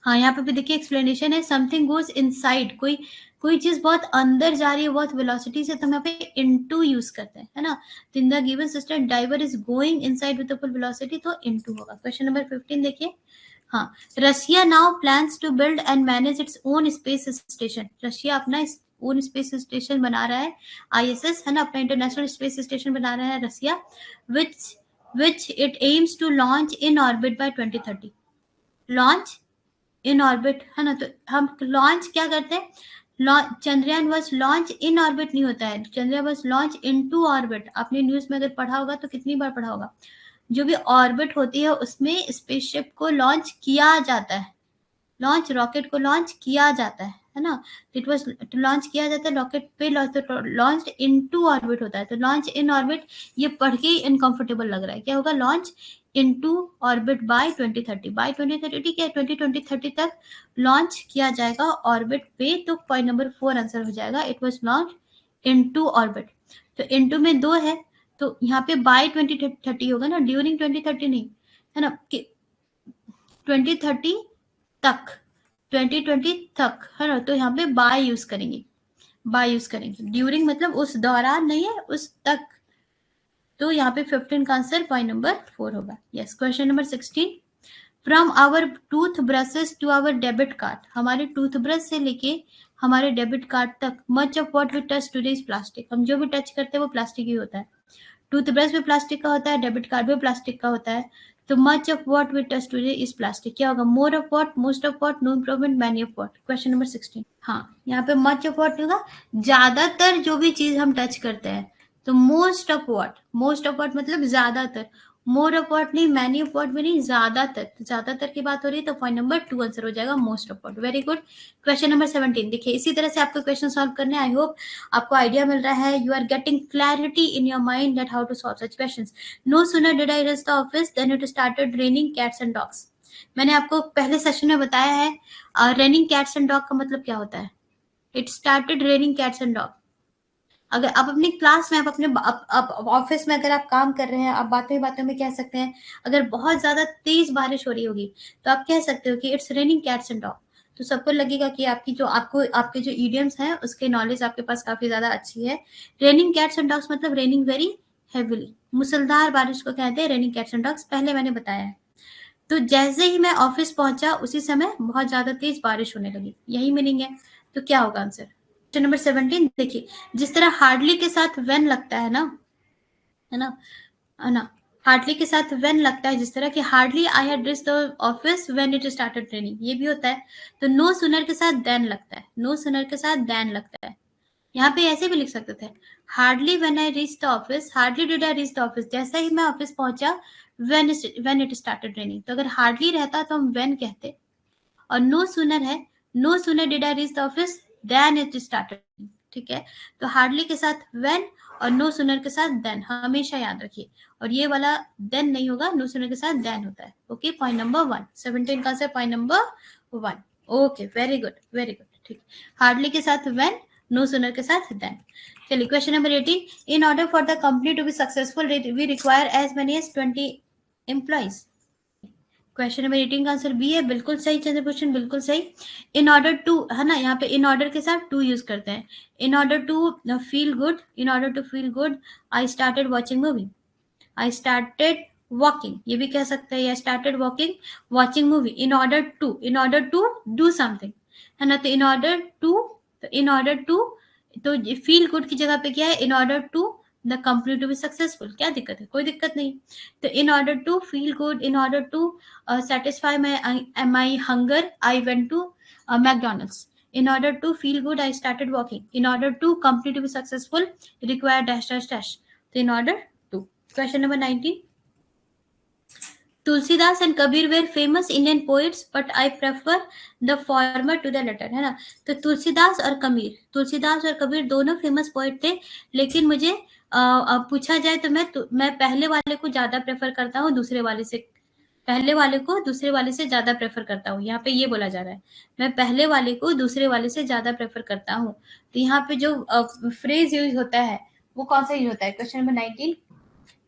हाँ यहाँ पे भी देखिए एक्सप्लेनेशन है, समथिंग गोज इनसाइड, कोई चीज बहुत अंदर जा रही है बहुत वेलोसिटी से, तो हम यहाँ पे इनटू यूज करते हैं, है ना। तो in the given system diver is going inside with the full velocity, तो इनटू होगा। क्वेश्चन नंबर 15 देखिए, हाँ, Russia now plans to build and manage its own space station. Russia अपना ओन स्पेस स्टेशन बना रहा है, ISS, है ना, अपना इंटरनेशनल स्पेस स्टेशन बना रहा है Russia, which it aims to launch in orbit by 2030। Launch in orbit, है ना, तो हम लॉन्च क्या करते हैं, Chandrayaan was launch in orbit नहीं होता है, Chandrayaan was launch into orbit. आपने न्यूज में अगर पढ़ा होगा तो कितनी बार पढ़ा होगा, जो भी ऑर्बिट होती है उसमें स्पेसशिप को लॉन्च किया जाता है, लॉन्च रॉकेट को लॉन्च किया जाता है ना। इट वाज लॉन्च किया जाता है रॉकेट पे, लॉन्च इनटू ऑर्बिट होता है। तो लॉन्च इन ऑर्बिट ये पढ़ के ही इनकंफर्टेबल लग रहा है, क्या होगा, launch into orbit by 2030, by 2030 ठीक है, 2030 तक लॉन्च किया जाएगा ऑर्बिट पे। तो पॉइंट नंबर 4 आंसर हो जाएगा, it was launch into orbit. तो इनटू में 2 है, तो यहाँ पे बाय 2030 होगा ना, ड्यूरिंग 2030 नहीं, है ना, कि 2030 तक, 2020 तक, है ना। तो यहाँ पे बाय यूज करेंगे, बाय यूज करेंगे, ड्यूरिंग मतलब उस दौरान नहीं है, उस तक। तो यहाँ पे 15 का आंसर पॉइंट नंबर 4 होगा। Yes, question number 16, from our toothbrushes to our debit card, हमारे टूथब्रश से लेके हमारे डेबिट कार्ड तक, much of what we touch today is plastic, हम जो भी टच करते हैं वो प्लास्टिक ही होता है। टूथब्रश भी प्लास्टिक का होता है, डेबिट कार्ड भी प्लास्टिक का होता है। तो much of what we touch today is plastic, क्या होगा, more of what, most of what, no improvement, many of what. Question number 16, हाँ यहाँ पे मच ऑफ व्हाट होगा, ज्यादातर जो भी चीज हम टच करते हैं। तो मोस्ट ऑफ व्हाट मतलब ज्यादातर, मोर ऑफ व्हाट नहीं, मैनी ऑफ व्हाट भी नहीं, ज्यादातर, तो ज्यादातर की बात हो रही है। तो पॉइंट नंबर 2 आंसर हो जाएगा, most of what. Very good. Question number 17 देखिए, इसी तरह से आपको क्वेश्चन सॉल्व करने, आई होप आपको आइडिया मिल रहा है, you are getting clarity in your mind that how to solve such questions. No sooner did I reach the office then it started raining cats and dogs. मैंने आपको पहले session में बताया है, रेनिंग कैट्स एंड डॉग का मतलब क्या होता है, it started raining cats and dog. अगर आप अपनी क्लास में, आप अपने ऑफिस में अगर आप काम कर रहे हैं, आप बातों बातों में कह सकते हैं, अगर बहुत ज्यादा तेज बारिश हो रही होगी तो आप कह सकते हो कि it's raining cats and dog. तो सबको लगेगा कि आपके जो इडियम्स हैं उसके नॉलेज आपके पास काफी ज्यादा अच्छी है। रेनिंग कैट्स एंड डॉग्स मतलब रेनिंग वेरी हेविली, मुसलधार बारिश को कहते हैं रेनिंग कैट्स एंड डॉग्स, पहले मैंने बताया है। तो जैसे ही मैं ऑफिस पहुंचा उसी समय बहुत ज्यादा तेज बारिश होने लगी, यही मीनिंग है। तो क्या होगा आंसर। क्वेश्चन नंबर 17 देखिए, जिस तरह हार्डली के साथ व्हेन लगता है ना, है ना, है ना, हार्डली के साथ व्हेन लगता है, जिस तरह कि hardly I had reached the office when it started raining, ये भी होता है। तो नो सूनर के साथ देन लगता है, नो सूनर के साथ देन लगता है, यहाँ पे ऐसे भी लिख सकते थे, hardly when I reach the office, hardly did I reach the office, जैसा ही मैं ऑफिस पहुंचा, व्हेन इट स्टार्टेड रेनिंग। तो अगर हार्डली रहता तो हम व्हेन कहते, और नो सूनर है, no sooner did I reach the office then it started. ठीक है, तो हार्डली के साथ व्हेन और नो सूनर के साथ देन, हमेशा याद रखिए। और ये वाला देन नहीं होगा, नो सूनर के साथ देन होता है। ओके, पॉइंट नंबर 1, 17 का से point number 1। Okay, very good very good. ठीक, हार्डली के साथ व्हेन, नो सूनर के साथ देन। चलिए, question number 18, in order for the company to be successful we require as many as 20 employees. Question number 18 का answer B है, बिल्कुल सही चंद्रभूषण, बिल्कुल सही। इन ऑर्डर टू है ना, यहाँ पे इन ऑर्डर के साथ टू यूज करते हैं। In order to feel good, in order to feel good I started watching movie, I started walking, ये भी कह सकते हैं, या started walking watching movie. In order to do something, है ना, तो इन ऑर्डर टू, तो इन ऑर्डर टू, तो फील गुड की जगह पे क्या है, in order to the company to be successful. क्या दिक्कत है, कोई दिक्कत नहीं। तो in order to feel good, in order to satisfy my hunger, I went to McDonald's. In order to feel good, I started walking. In order to company to be successful, require dash dash dash. So in order to. Question number 19. Tulsidas and Kabir were famous Indian poets but I prefer the former to the latter, है ना। तो तुलसीदास और कबीर, तुलसीदास और कबीर दोनों famous poet थे, लेकिन मुझे पूछा जाए तो मैं पहले वाले को ज्यादा प्रेफर करता हूँ दूसरे वाले से, पहले वाले को दूसरे वाले से ज्यादा प्रेफर करता हूँ। यहाँ पे ये बोला जा रहा है, मैं पहले वाले को दूसरे वाले से ज्यादा प्रेफर करता हूँ। तो यहाँ पे जो फ्रेज यूज होता है वो कौन सा यूज होता है, क्वेश्चन नंबर 19,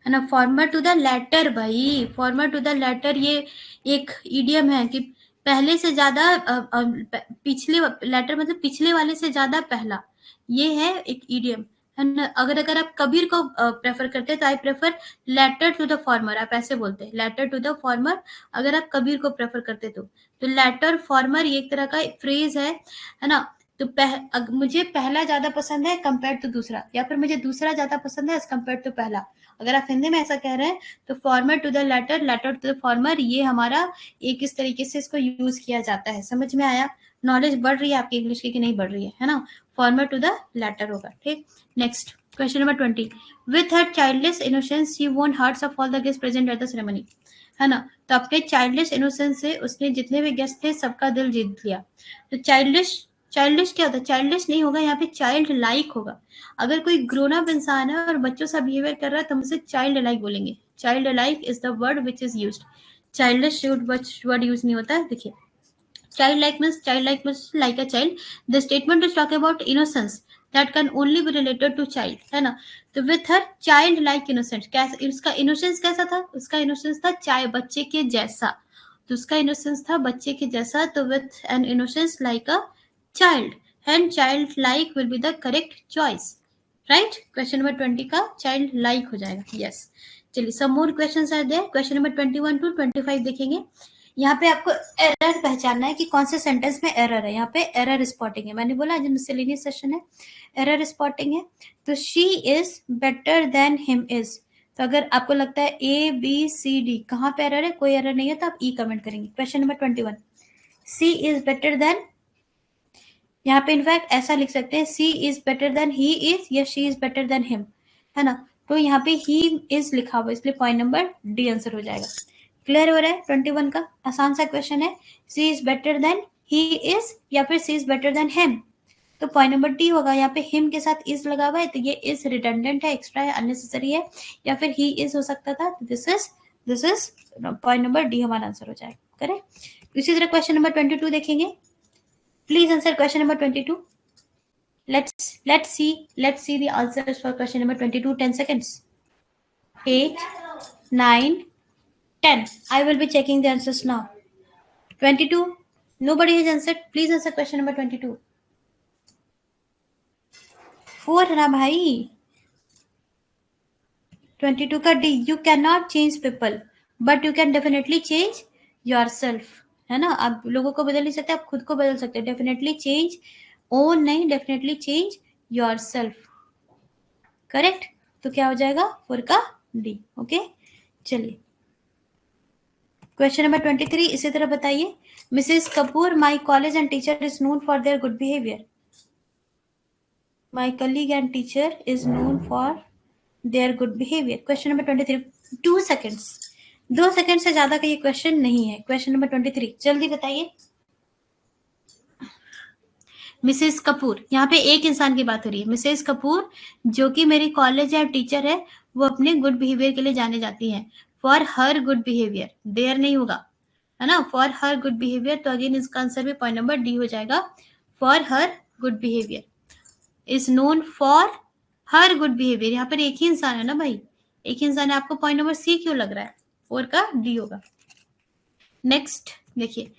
है ना, फॉर्मर टू द लेटर। भाई फॉर्मर टू द लेटर ये एक इडियम है कि पहले से ज्यादा पिछले, लेटर मतलब पिछले वाले से ज्यादा पहला, ये है एक इडियम, है ना। अगर आप कबीर को प्रेफर करते हैं तो I prefer latter to the former, आप ऐसे बोलते हैं, लेटर टू द फॉर्मर। अगर आप कबीर को प्रेफर करते तो लेटर फॉर्मर ये एक तरह का फ्रेज है ना। तो मुझे पहला ज्यादा पसंद है कंपेयर टू दूसरा, या फिर मुझे दूसरा ज्यादा पसंद है एज कंपेयर टू पहला। अगर आप हिंदी में ऐसा कह रहे हैं तो former to the latter, latter to the former, ये हमारा एक इस तरीके से इसको यूज किया जाता है। समझ में आया, नॉलेज बढ़ रही है आपकी इंग्लिश की कि नहीं बढ़ रही है ना। फॉर्मर टू द लेटर होगा। ठीक, next question number 20, with her childless innocence she won hearts of all the guest present at the ceremony, है ना। तो अपने चाइल्डलेस इनोसेंस से उसने जितने भी गेस्ट थे सबका दिल जीत लिया। तो चाइल्डिश क्या होता है, चाइल्डिश नहीं होगा यहाँ पे, चाइल्ड लाइक होगा। अगर कोई ग्रोन अप इंसान है और बच्चों सा बिहेवियर कर रहा है तो हम उसे चाइल्ड लाइक बोलेंगे। Child like is the word which is used, childish word use नहीं होता है। देखिए, childlike means like a child. The statement is talking about innocence that can only be related to child, है ना। तो with her child like innocence, कैसा उसका innocence कैसा था, उसका innocence था चाहे बच्चे के जैसा, तो उसका innocence था बच्चे के जैसा। तो with an innocence like a child, and child like will be the correct choice, right? Question number 20 का child like हो जाएगा, yes। चलिए, some more questions are there। Question number 21 to 25 देखेंगे। यहाँ पे आपको एरर पहचानना है कि कौन से सेंटेंस में एरर है। यहाँ पे एरर स्पॉटिंग है, मैंने बोला आज मिसलेनियस सेशन है, एरर स्पॉटिंग है। तो she is better than him is, तो अगर आपको लगता है ए बी सी डी कहाँ पे एरर है, कोई एरर नहीं है तो आप ई कमेंट करेंगे। Question number 21, she is better than, यहाँ पे इनफैक्ट ऐसा लिख सकते हैं she is better than he is, या she is better than him, है ना। तो यहाँ पे ही इज लिखा हुआ, इसलिए पॉइंट नंबर डी आंसर हो जाएगा। क्लियर हो रहा है, 21 का आसान सा क्वेश्चन है। She is better than he is या फिर she is better than him, तो पॉइंट नंबर डी होगा। यहाँ पे हिम के साथ इज लगा हुआ है तो ये इज रिडंडेंट है, एक्स्ट्रा है, अननेसेसरी है, या फिर ही इज हो सकता था। This is point number D हमारा आंसर हो जाएगा, करेक्ट। इसी तरह क्वेश्चन नंबर 22 देखेंगे। Please answer question number 22. Let's see the answers for question number 22. 10 seconds. 8, 9, 10. I will be checking the answers now. 22. Nobody has answered. Please answer question number 22. 4 है ना भाई। 22 का D. You cannot change people, but you can definitely change yourself. है ना, आप लोगों को बदल नहीं सकते, आप खुद को बदल सकते हैं। डेफिनेटली चेंज, ओन नहीं, definitely change your self, correct. तो क्या हो जाएगा 4 का डी, ओके। चलिए, क्वेश्चन नंबर 23 इसी तरह बताइए। Mrs Kapoor, my college and teacher is known for their good behaviour. My colleague and teacher is known for their good behavior. Question number 23. 2 seconds. 2 second से ज्यादा का ये क्वेश्चन नहीं है. Question number 23. जल्दी बताइए. मिसेस कपूर, यहाँ पे एक इंसान की बात हो रही है. मिसेस कपूर जो कि मेरी कॉलेज या टीचर है, वो अपने गुड बिहेवियर के लिए जाने जाती हैं. For her good behaviour, there नहीं होगा, है ना. फॉर हर गुड बिहेवियर, तो अगेन इसका आंसर भी पॉइंट नंबर डी हो जाएगा. For her good behaviour is known for her good behaviour. यहाँ पर एक ही इंसान है ना भाई, एक ही इंसान है. आपको पॉइंट नंबर सी क्यों लग रहा है? 4 का डी होगा. नेक्स्ट देखिए,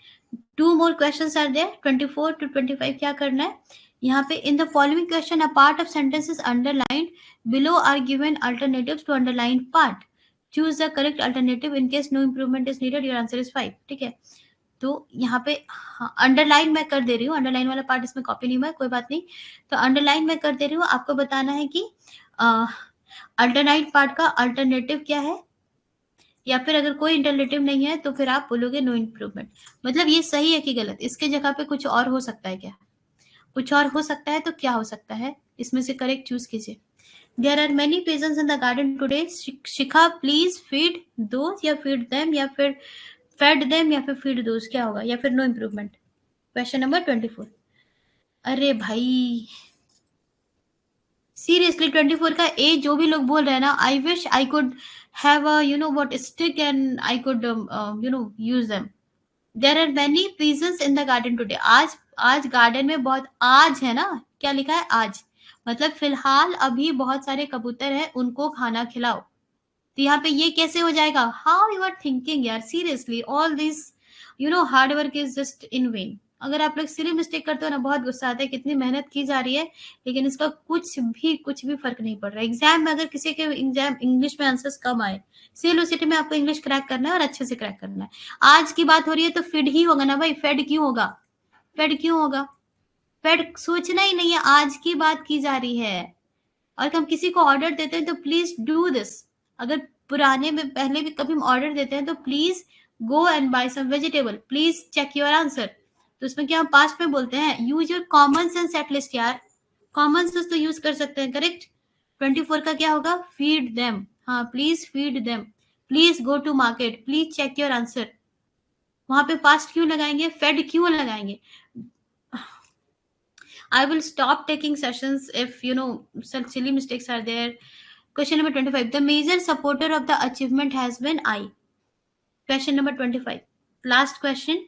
2 more questions are there. 24 to 25 क्या करना है यहाँ पे? In the following question, a part of sentence is underlined. Below are given alternatives to underlined part. Choose the correct alternative. In case no improvement is needed, your answer is 5. ठीक है, तो यहाँ पे अंडरलाइन मैं कर दे रही हूँ. Underline वाला पार्ट इसमें कॉपी नहीं हुआ है, कोई बात नहीं. तो अंडरलाइन मैं कर दे रही हूँ. आपको बताना है कि अल्टरनाइट पार्ट का अल्टरनेटिव क्या है, या फिर अगर कोई इंटरनेटिव नहीं है तो फिर आप बोलोगे नो इम्प्रूवमेंट. मतलब ये सही है कि गलत? इसके जगह पे कुछ और हो सकता है क्या? कुछ और हो सकता है, तो क्या हो सकता है? इसमें से करेक्ट चूज कीजिए. There are many pigeons in the garden today. Shikha please feed those, या फीड देम, या फिर फेड देम, या फिर फीड दोज. क्या होगा? या फिर नो इम्प्रूवमेंट. Question number 24. अरे भाई सीरियसली 24 का ए जो भी लोग बोल रहे हैं ना, I wish I could have a what stick and I could use them. There are many pigeons in the garden today. आज गार्डन में बहुत, आज है ना, क्या लिखा है? आज मतलब फिलहाल अभी बहुत सारे कबूतर हैं, उनको खाना खिलाओ. तो यहाँ पे ये कैसे हो जाएगा? हाउ यू आर थिंकिंग यार, seriously all this hard work is just in when. अगर आप लोग सिली मिस्टेक करते हो ना, बहुत गुस्सा आता है. कितनी मेहनत की जा रही है, लेकिन इसका कुछ भी फर्क नहीं पड़ रहा. एग्जाम में अगर किसी के एग्जाम इंग्लिश में आंसर्स कम आए, सिटी में आपको इंग्लिश क्रैक करना है और अच्छे से क्रैक करना है. आज की बात हो रही है तो फिड ही होगा ना भाई. फेड क्यों होगा? फेड क्यों होगा? फेड सोचना ही नहीं है, आज की बात की जा रही है. और हम किसी को ऑर्डर देते हैं तो प्लीज डू दिस. अगर पुराने में पहले भी कभी हम ऑर्डर देते हैं तो please go and buy some vegetable, please check your answer. तो उसमें क्या हम पास्ट में बोलते हैं? Use your common sense at least यार. कॉमन सेंस तो यूज कर सकते हैं. करेक्ट. 24 का क्या होगा? Feed them. हाँ, please feed them, please go to market, please check your answer. वहां पे पास्ट क्यों लगाएंगे? फेड क्यों लगाएंगे? I will stop taking sessions if such silly mistakes are there. Question number 25. The major supporter of the achievement has been I. Question number 25. Last question.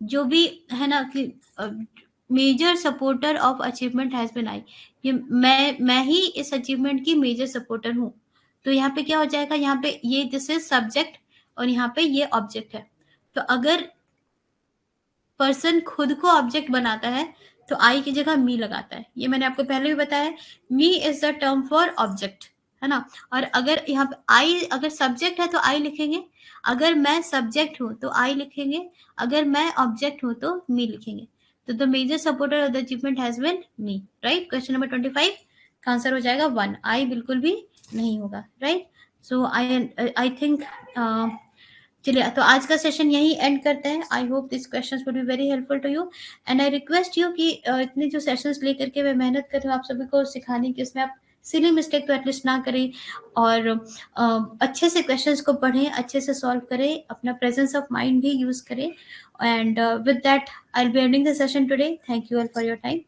जो भी है ना कि major supporter of achievement has been I. ये मैं ही इस achievement की major supporter हूँ. तो यहाँ पे क्या हो जाएगा? यहाँ पे ये दिस इज सब्जेक्ट और यहाँ पे ये ऑब्जेक्ट है. तो अगर पर्सन खुद को ऑब्जेक्ट बनाता है तो आई की जगह मी लगाता है. ये मैंने आपको पहले भी बताया. Me is the term for object, है ना. और अगर यहाँ पे आई अगर सब्जेक्ट है तो आई लिखेंगे. अगर मैं सब्जेक्ट हूँ तो आई लिखेंगे. अगर मैं ऑब्जेक्ट हूँ तो मी लिखेंगे. तो the major supporter of the achievement has been me. Right. Question number 25 का आंसर हो जाएगा 1. आई बिल्कुल भी नहीं होगा. राइट. सो आई थिंक चलिए, तो आज का सेशन यही एंड करते हैं. I hope this questions would be very helpful to you and I request you कि इतने जो सेशंस लेकर के मैं मेहनत कर रही हूँ आप सभी को सिखाने की, इसमें आप सिली मिस्टेक तो एटलीस्ट ना करें और अच्छे से क्वेश्चंस को पढ़ें, अच्छे से सॉल्व करें, अपना प्रेजेंस ऑफ माइंड भी यूज करें. And with that I will be ending the session today. Thank you all for your time.